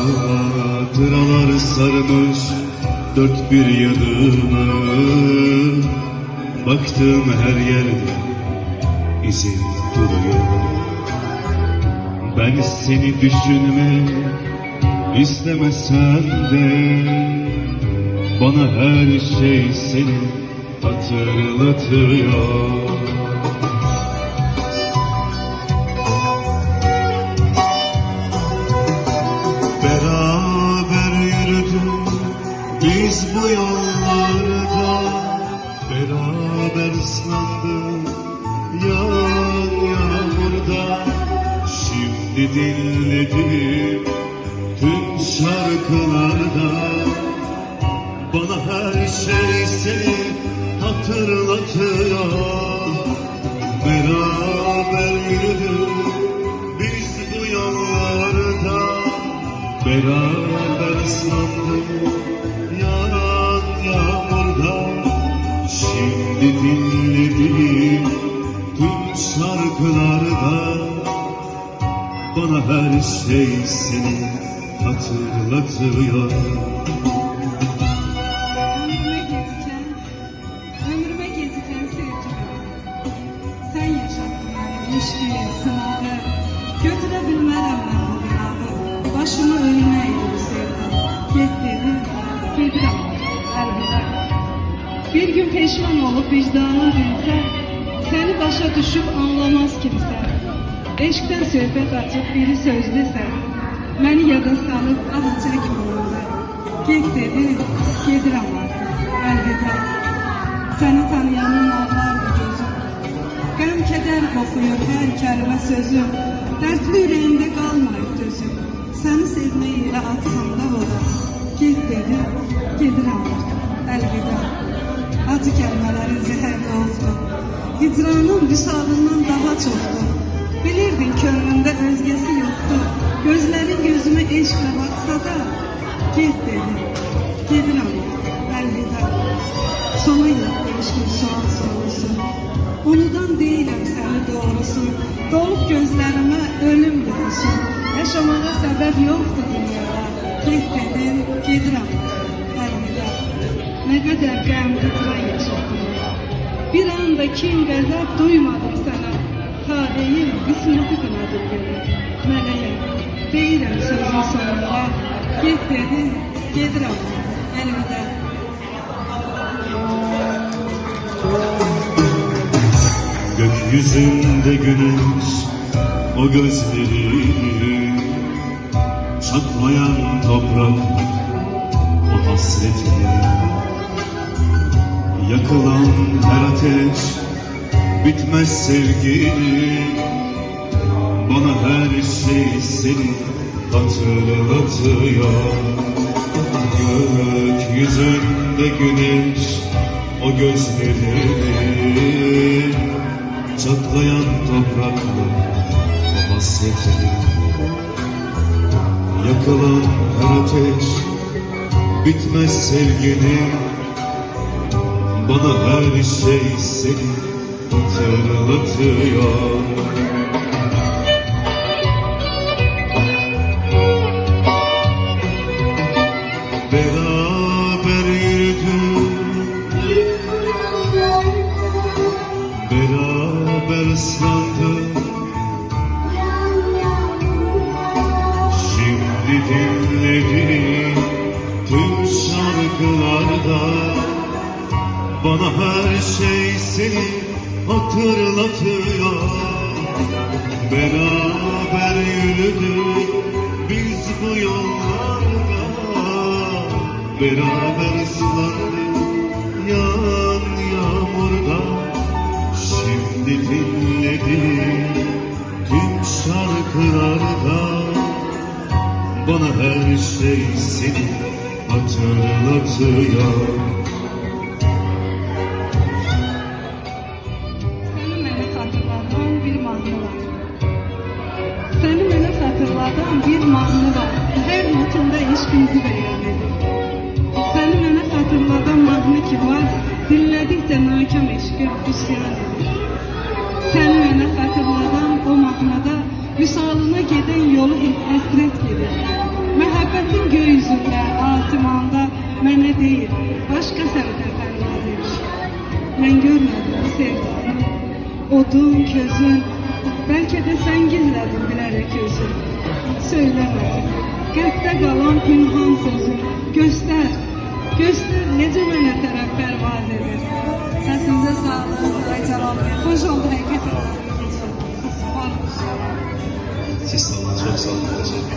Hatıralar sarmış dört bir yanımı. Baktım her yerde izin duruyor. Ben seni düşünmek istemesem de bana her şey seni hatırlatıyor. Beraber yürüdük biz bu yollarda, beraber ıslandık yağan yağmurda. Şimdi dinledim tüm şarkılarda, bana her şey seni hatırlatıyor. Beraber yürüdük biz bu yollarda, beraber ıslandık yağan yağmurda. Şimdi dinledim tüm şarkılarda, bana her şey seni hatırlatıyor. Ömrüme geciken sevgimi sen yaşattın beni ilişkiyi, sınağı. Götüre bilmərəm mən bu binağı, başımı önüme eğdi bu sevda. Get dedim, gedirəm əlvida. Bir gün peşman olup vicdanım dinsə, seni başa düşüp anlamaz kimsə. Eşkdən söhbət açıb biri sözlüsə, məni yada salıb ah çəkmə orada. Get dedim, gedirəm artıq əlvida. Səni tanıyanın ağlardı gözüm, qəm kədər qoxuyur hər kəlmə sözüm. Dərdli ürəyimdə qalmayıb dözüm, səni sevmək ilə atsam da oda. Get dedim, gedirəm artıq əlvida. Acı kəlmələrin zəhərli oldu, hicranın vüsalından daha çoxdur. Bilirdin könlümdə özgəsi yoxdur, gözlərin gözümə eşqlə baxsa da. Get dedim, gedirəm artıq əlvida. Sona yoxdur eşqin sual sorusu, unudan deyiləm səni doğrusu. Dolub gözlərimə ölüm qoxusu, yaşamağa səbəb yoxdur dünyada. Get dedim, gedirəm əlvida. Nə qədər qəm qıtıran yaşadım, bir anda kin qəzəb duymadım sənə. Taleyim qisməti qınadım gönül, mələyəm deyirəm sözün sonunda. Get dedim, gedirəm əlvida. Gökyüzünde güneş, o gözleri, çatlayan toprak, o hasretleri. Yakılan her ateş, bitmez sevgili, bana her şey seni hatırlatıyor. Gökyüzünde güneş, o gözleri, çatlayan toprakla o hasretleri. Yakılan her ateş, bitmez sevgilim, bana her şey seni hatırlatıyor. Beraber yürüdük, beraber ıslandık. Şimdi dinledim tüm şarkılarda, bana her şey seni hatırlatıyor. Beraber yürüdük biz bu yollarda, beraber ıslandık yağan yağmurda. Şimdi dinledim tüm şarkılarda, bana her şey seni hatırlatıyor. Seni mənə xatırladan bir mahnı var, hər notunda eşqimizi bəyan edir. Səni mənə xatırladan mahnı ki var, dinlədikcə nakam eşqim üsyan edir. Səni mənə xatırladan o mahnıda vüsalına gedən yolu həsrət gedir. Məhəbbət gökyüzündə, asimanda mənə deyil, başqa səmtə pərvaz edir. Mən görmədim bu sevdanı, odun, közün, bəlkə də sən gizlədin bilərək özün. Söyləmədim, qəlbdə qalan pünhan sözün, göstər, göstər necə mənə tərəf pərvaz edir. Səsinizə sağlıq, ay cavab verin. Xoş oldu həqiqətən. Siz sağ olun, çok sağ olun.